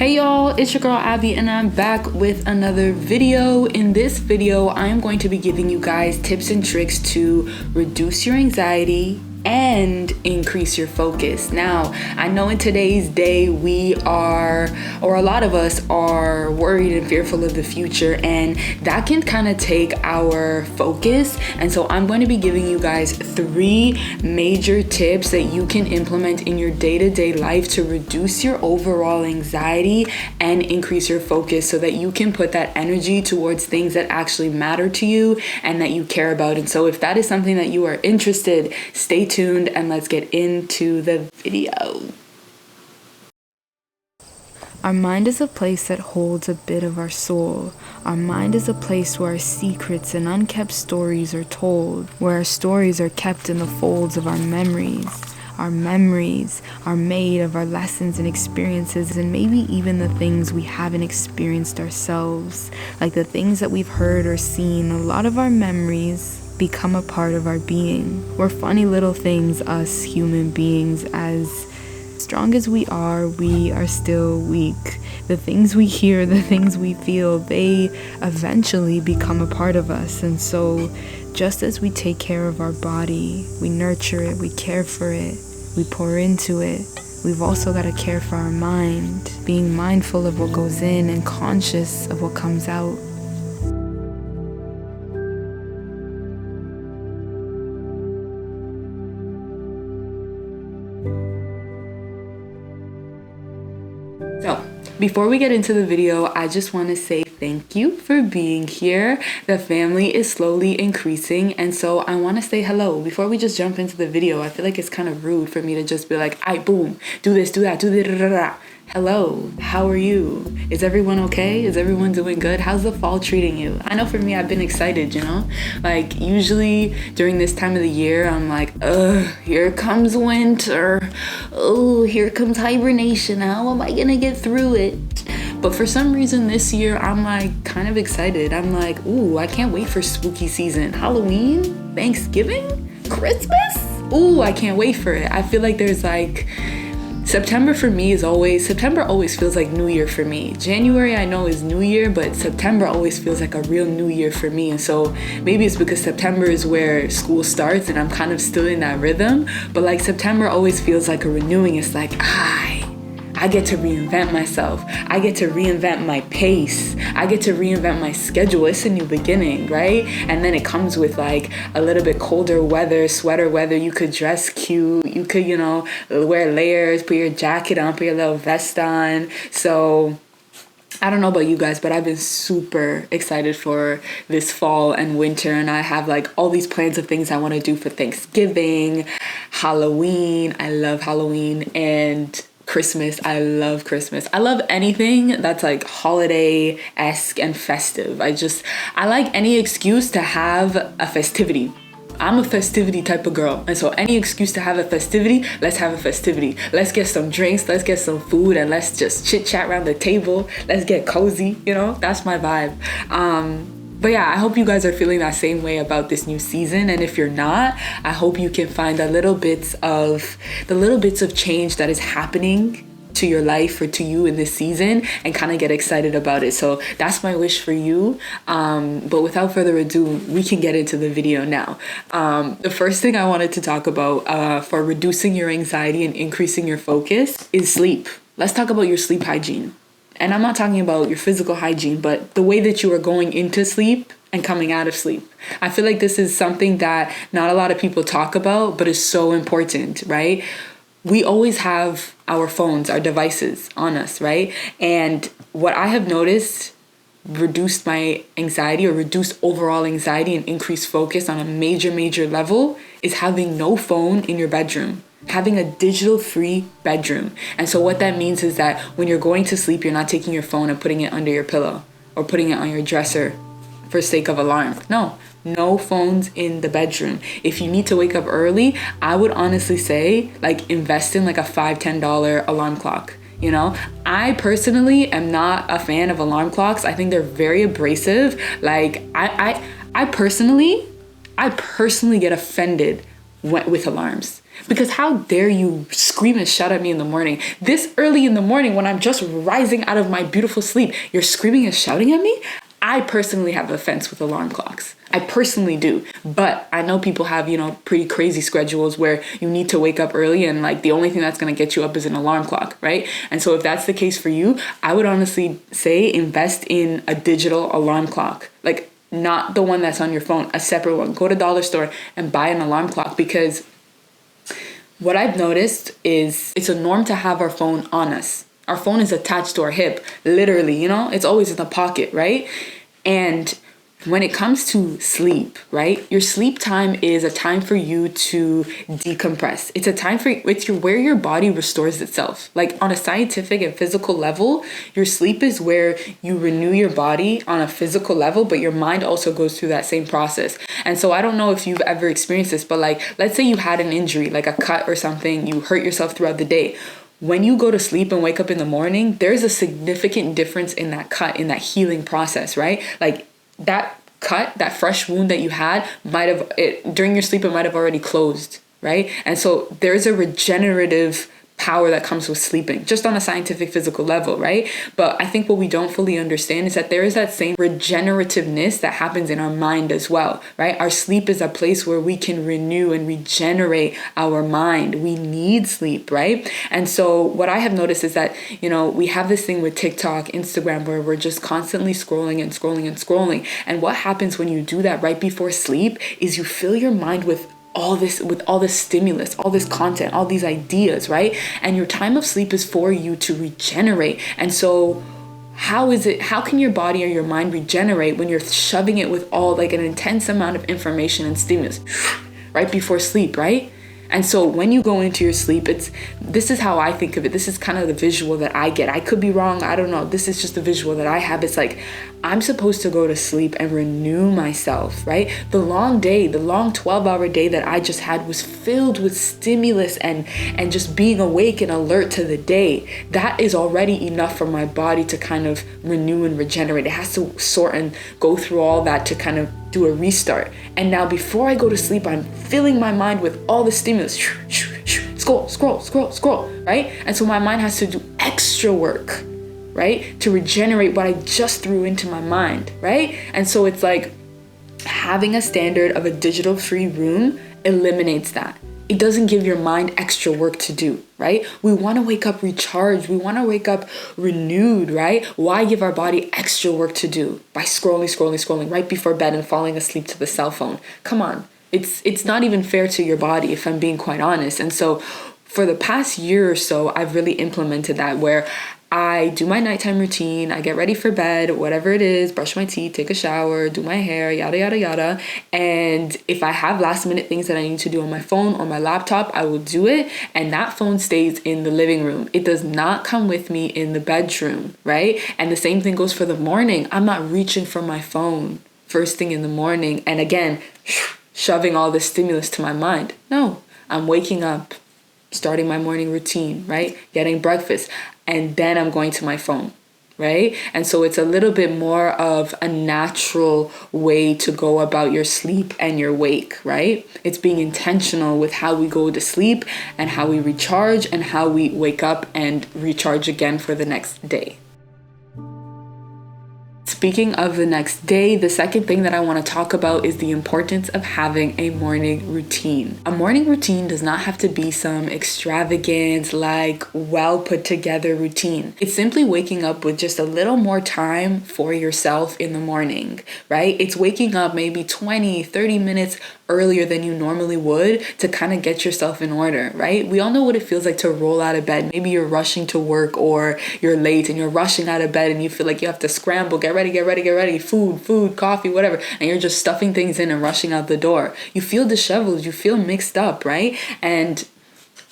Hey y'all, it's your girl Abby and I'm back with another video. In this video, I am going to be giving you guys tips and tricks to reduce your anxiety and increase your focus. Now, I know in today's day we are, or a lot of us are worried and fearful of the future, and that can kind of take our focus. And so I'm going to be giving you guys 3 major tips that you can implement in your day-to-day life to reduce your overall anxiety and increase your focus so that you can put that energy towards things that actually matter to you and that you care about. And so if that is something that you are interested, stay tuned and let's get into the video. Our mind is a place that holds a bit of our soul. Our mind is a place where our secrets and unkept stories are told, where our stories are kept in the folds of our memories. Our memories are made of our lessons and experiences, and maybe even the things we haven't experienced ourselves, like the things that we've heard or seen. A lot of our memories become a part of our being. We're funny little things, us human beings. As strong as we are still weak. The things we hear, the things we feel, they eventually become a part of us. And so just as we take care of our body, we nurture it, we care for it, we pour into it, we've also got to care for our mind, being mindful of what goes in and conscious of what comes out. So, before we get into the video, I just want to say thank you for being here. The family is slowly increasing, and so I want to say hello. Before we just jump into the video, I feel like it's kind of rude for me to just be like, "Aight, boom, do this, do that, do da da da da." Hello, how are you? Is everyone okay? Is everyone doing good? How's the fall treating you? I know for me, I've been excited, Like, usually during this time of the year, I'm like, here comes winter. Oh, here comes hibernation. How am I gonna get through it? But for some reason this year, I'm like kind of excited. I'm like, ooh, I can't wait for spooky season. Halloween, Thanksgiving, Christmas. Ooh, I can't wait for it. I feel like there's like, September always feels like New Year for me. January I know is New Year, but September always feels like a real New Year for me. And so maybe it's because September is where school starts and I'm kind of still in that rhythm. But like September always feels like a renewing. It's like, I get to reinvent myself. I get to reinvent my pace. I get to reinvent my schedule. It's a new beginning, right? And then it comes with like a little bit colder weather, sweater weather. You could dress cute. You could, wear layers, put your jacket on, put your little vest on. So I don't know about you guys, but I've been super excited for this fall and winter, and I have like all these plans of things I want to do for Thanksgiving, Halloween. I love Halloween, and Christmas. I love Christmas. I love anything that's like holiday-esque and festive. I like any excuse to have a festivity. I'm a festivity type of girl. And so any excuse to have a festivity, let's have a festivity. Let's get some drinks, let's get some food, and let's just chit chat around the table. Let's get cozy, that's my vibe. But yeah, I hope you guys are feeling that same way about this new season. And if you're not, I hope you can find the little bits of change that is happening to your life or to you in this season and kind of get excited about it. So that's my wish for you. But without further ado, we can get into the video now. The first thing I wanted to talk about for reducing your anxiety and increasing your focus is sleep. Let's talk about your sleep hygiene. And I'm not talking about your physical hygiene, but the way that you are going into sleep and coming out of sleep. I feel like this is something that not a lot of people talk about, but is so important, right? We always have our phones, our devices on us, right? And what I have noticed reduced my anxiety or reduced overall anxiety and increased focus on a major level is having no phone in your bedroom. Having a digital-free bedroom. And so what that means is that when you're going to sleep, you're not taking your phone and putting it under your pillow or putting it on your dresser for sake of alarm. No phones in the bedroom. If you need to wake up early, I would honestly say like invest in like a $5-10 alarm clock. I personally am not a fan of alarm clocks. I think they're very abrasive. Like I personally get offended with alarms Because how dare you scream and shout at me in the morning? This early in the morning when I'm just rising out of my beautiful sleep, you're screaming and shouting at me? I personally have offense with alarm clocks. I personally do. But I know people have, pretty crazy schedules where you need to wake up early and like the only thing that's going to get you up is an alarm clock, right? And so if that's the case for you, I would honestly say invest in a digital alarm clock. Like not the one that's on your phone, a separate one. Go to dollar store and buy an alarm clock, because what I've noticed is it's a norm to have our phone on us. Our phone is attached to our hip, literally, it's always in the pocket, right? And when it comes to sleep, right? Your sleep time is a time for you to decompress. It's a time where your body restores itself. Like on a scientific and physical level, your sleep is where you renew your body on a physical level, but your mind also goes through that same process. And so I don't know if you've ever experienced this, but like, let's say you had an injury, like a cut or something, you hurt yourself throughout the day. When you go to sleep and wake up in the morning, there's a significant difference in that cut, in that healing process, right? Like that cut, that fresh wound that you had during your sleep, it might have already closed, right? And so there's a regenerative power that comes with sleeping, just on a scientific physical level, right? But I think what we don't fully understand is that there is that same regenerativeness that happens in our mind as well, right? Our sleep is a place where we can renew and regenerate our mind. We need sleep, right? And so what I have noticed is that, we have this thing with TikTok, Instagram, where we're just constantly scrolling and scrolling and scrolling. And what happens when you do that right before sleep is you fill your mind with all this stimulus, all this content, all these ideas, right? And your time of sleep is for you to regenerate. And so how can your body or your mind regenerate when you're shoving it with all like an intense amount of information and stimulus right before sleep, right? And so when you go into your sleep, this is how I think of it. This is kind of the visual that I get. I could be wrong. I don't know. This is just the visual that I have. It's like I'm supposed to go to sleep and renew myself, right? The long day, the long 12-hour day that I just had was filled with stimulus and just being awake and alert to the day. That is already enough for my body to kind of renew and regenerate. It has to sort and go through all that to kind of do a restart. And now before I go to sleep, I'm filling my mind with all the stimulus. Scroll, right? And so my mind has to do extra work, right? To regenerate what I just threw into my mind, right? And so it's like having a standard of a digital free room eliminates that. It doesn't give your mind extra work to do, right? We want to wake up recharged. We want to wake up renewed, right? Why give our body extra work to do by scrolling right before bed and falling asleep to the cell phone? Come on. It's not even fair to your body, if I'm being quite honest. And so for the past year or so, I've really implemented that, where I do my nighttime routine, I get ready for bed, whatever it is, brush my teeth, take a shower, do my hair, yada, yada, yada. And if I have last minute things that I need to do on my phone or my laptop, I will do it. And that phone stays in the living room. It does not come with me in the bedroom, right? And the same thing goes for the morning. I'm not reaching for my phone first thing in the morning. And again, shoving all this stimulus to my mind. No, I'm waking up, starting my morning routine, right? Getting breakfast. And then I'm going to my phone, right? And so it's a little bit more of a natural way to go about your sleep and your wake, right? It's being intentional with how we go to sleep and how we recharge and how we wake up and recharge again for the next day. Speaking of the next day, the second thing that I want to talk about is the importance of having a morning routine. A morning routine does not have to be some extravagant, like well put together routine. It's simply waking up with just a little more time for yourself in the morning, right? It's waking up maybe 20, 30 minutes earlier than you normally would to kind of get yourself in order, right? We all know what it feels like to roll out of bed. Maybe you're rushing to work or you're late and you're rushing out of bed and you feel like you have to scramble, get ready, food, coffee, whatever. And you're just stuffing things in and rushing out the door. You feel disheveled, you feel mixed up, right? And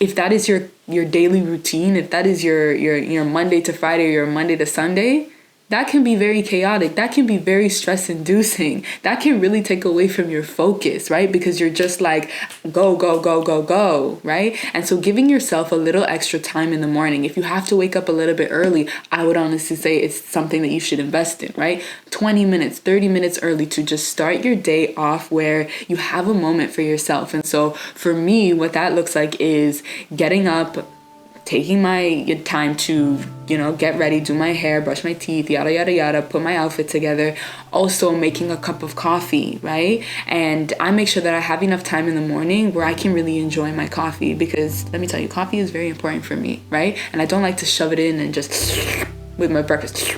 if that is your daily routine, if that is your Monday to Friday or your Monday to Sunday, that can be very chaotic. That can be very stress inducing. That can really take away from your focus, right? Because you're just like, go, go, go, go, go, right? And so giving yourself a little extra time in the morning, if you have to wake up a little bit early, I would honestly say it's something that you should invest in, right? 20 minutes, 30 minutes early to just start your day off where you have a moment for yourself. And so for me, what that looks like is getting up, taking my time to, get ready, do my hair, brush my teeth, yada, yada, yada, put my outfit together. Also making a cup of coffee, right? And I make sure that I have enough time in the morning where I can really enjoy my coffee, because let me tell you, coffee is very important for me, right? And I don't like to shove it in and just with my breakfast.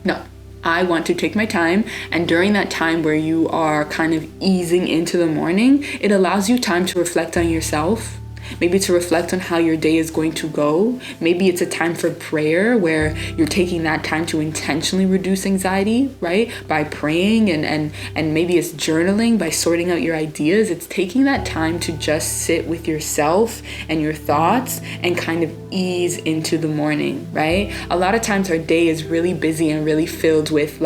No. I want to take my time, and during that time where you are kind of easing into the morning, it allows you time to reflect on yourself, maybe to reflect on how your day is going to go. Maybe it's a time for prayer where you're taking that time to intentionally reduce anxiety, right? By praying, and maybe it's journaling, by sorting out your ideas. It's taking that time to just sit with yourself and your thoughts and kind of ease into the morning, right? A lot of times our day is really busy and really filled with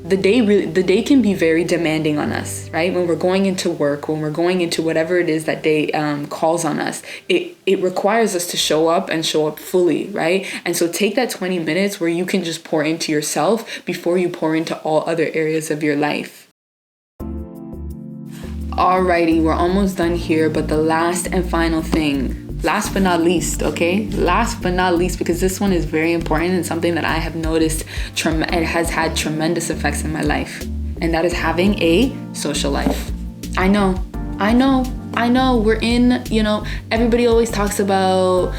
the day can be very demanding on us, right? When we're going into work, when we're going into whatever it is that day calls on us, it requires us to show up and show up fully, right? And so take that 20 minutes where you can just pour into yourself before you pour into all other areas of your life. Alrighty, we're almost done here, but the last and final thing, last but not least, okay? Last but not least, because this one is very important and something that I have noticed it has had tremendous effects in my life. And that is having a social life. I know. We're in, everybody always talks about,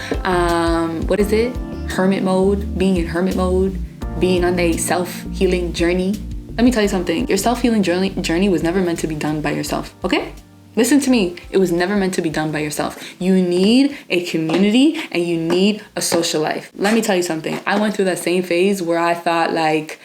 hermit mode, being in hermit mode, being on a self-healing journey. Let me tell you something. Your self-healing journey was never meant to be done by yourself, okay? Listen to me. It was never meant to be done by yourself. You need a community and you need a social life. Let me tell you something. I went through that same phase where I thought, like,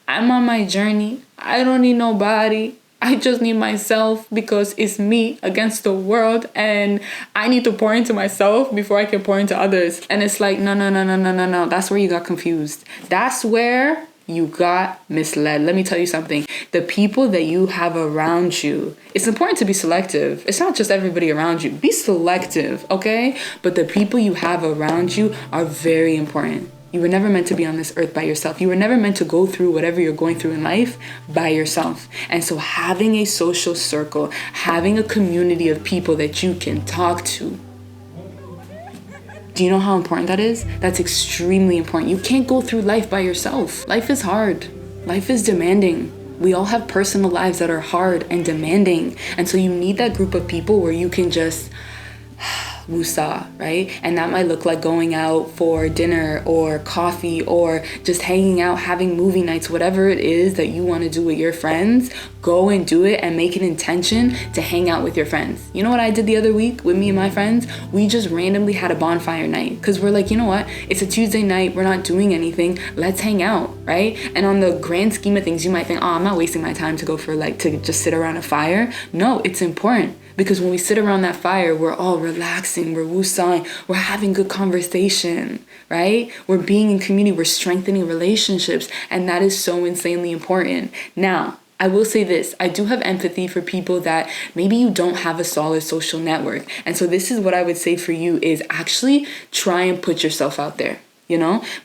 I'm on my journey. I don't need nobody. I just need myself, because it's me against the world, and I need to pour into myself before I can pour into others. And it's like, no. That's where you got confused. That's where you got misled. Let me tell you something. The people that you have around you, it's important to be selective. It's not just everybody around you. Be selective, okay? But the people you have around you are very important. You were never meant to be on this earth by yourself. You were never meant to go through whatever you're going through in life by yourself. And so having a social circle, having a community of people that you can talk to, do you know how important that is? That's extremely important. You can't go through life by yourself. Life is hard. Life is demanding. We all have personal lives that are hard and demanding. And so you need that group of people where you can just woosah, right? And that might look like going out for dinner or coffee or just hanging out, having movie nights, whatever it is that you want to do with your friends. Go and do it and make an intention to hang out with your friends. You know what I did the other week with me and my friends? We just randomly had a bonfire night because we're like, you know what? It's a Tuesday night. We're not doing anything. Let's hang out, right? And on the grand scheme of things, you might think, oh, I'm not wasting my time to go for to just sit around a fire. No, it's important. Because when we sit around that fire, we're all relaxing, we're woosahing, we're having good conversation, right? We're being in community, we're strengthening relationships, and that is so insanely important. Now, I will say this, I do have empathy for people that maybe you don't have a solid social network. And so this is what I would say for you is actually try and put yourself out there.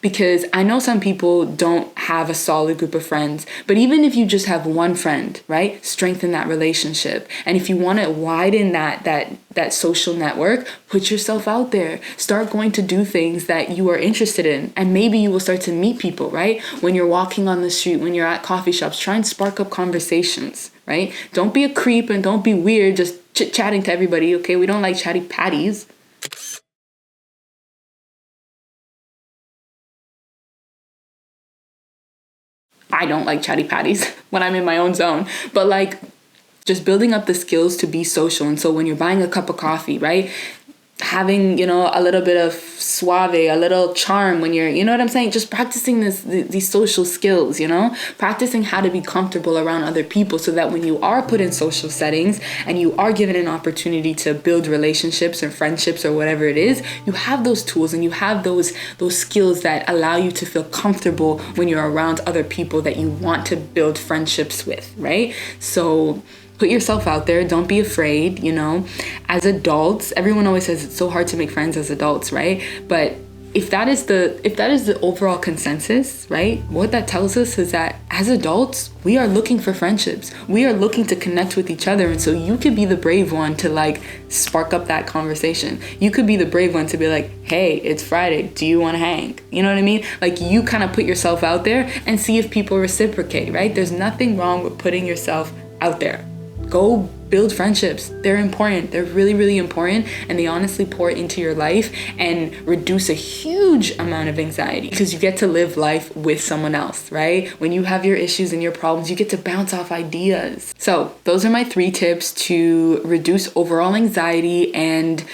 Because I know some people don't have a solid group of friends, but even if you just have one friend, right, strengthen that relationship. And if you want to widen that social network, put yourself out there, start going to do things that you are interested in. And maybe you will start to meet people, right? When you're walking on the street, when you're at coffee shops, try and spark up conversations, right? Don't be a creep and don't be weird, just chit-chatting to everybody, okay? We don't like chatty patties. I don't like chatty patties when I'm in my own zone, but just building up the skills to be social. And so when you're buying a cup of coffee, right? having, you know, a little bit of suave, a little charm when you're, you know what I'm saying? Just practicing these social skills, you know, practicing how to be comfortable around other people so that when you are put in social settings and you are given an opportunity to build relationships or friendships or whatever it is, you have those tools and you have those skills that allow you to feel comfortable when you're around other people that you want to build friendships with, right? So put yourself out there. Don't be afraid, you know. As adults, everyone always says it's so hard to make friends as adults, right? But if that is the overall consensus, right? What that tells us is that as adults, we are looking for friendships. We are looking to connect with each other. And so you could be the brave one to like spark up that conversation. You could be the brave one to be like, hey, it's Friday. Do you want to hang? You know what I mean? Like, you kind of put yourself out there and see if people reciprocate, right? There's nothing wrong with putting yourself out there. Go build friendships. They're important. They're really, really important. And they honestly pour into your life and reduce a huge amount of anxiety because you get to live life with someone else, right? When you have your issues and your problems, you get to bounce off ideas. So those are my 3 tips to reduce overall anxiety and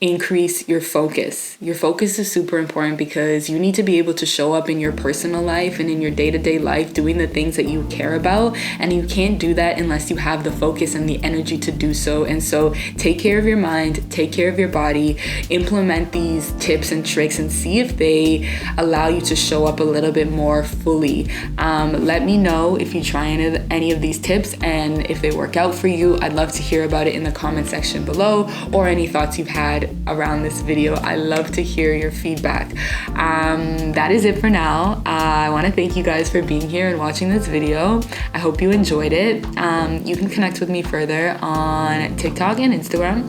increase your focus. Your focus is super important because you need to be able to show up in your personal life and in your day-to-day life doing the things that you care about, and you can't do that unless you have the focus and the energy to do so. And so take care of your mind, take care of your body, implement these tips and tricks and see if they allow you to show up a little bit more fully. Let me know if you try any of these tips and if they work out for you. I'd love to hear about it in the comment section below, or any thoughts you've had around this video. I love to hear your feedback. That is it for now. I want to thank you guys for being here and watching this video. I hope you enjoyed it. You can connect with me further on TikTok and Instagram.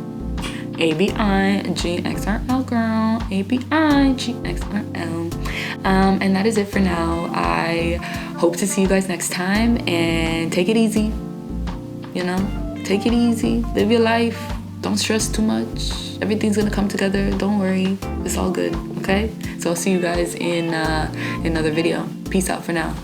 ABIGXRL girl, ABIGXRL. And that is it for now. I hope to see you guys next time, and take it easy. You know, take it easy, live your life. Don't stress too much. Everything's gonna come together. Don't worry. It's all good, okay? So I'll see you guys in another video. Peace out for now.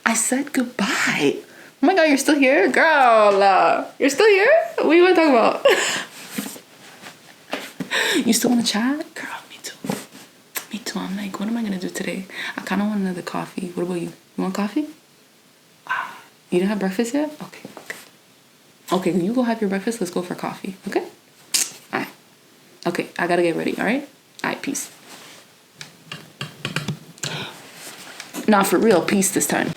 I said goodbye. Oh my God, you're still here? Girl, you're still here? What do you want to talk about? You still want to chat? Girl, me too. Me too. I'm like, what am I going to do today? I kind of want another coffee. What about you? You want coffee? You didn't have breakfast yet? Okay. Okay, you go have your breakfast. Let's go for coffee. Okay? All right. Okay, I got to get ready. All right? All right, peace. Not for real. Peace this time.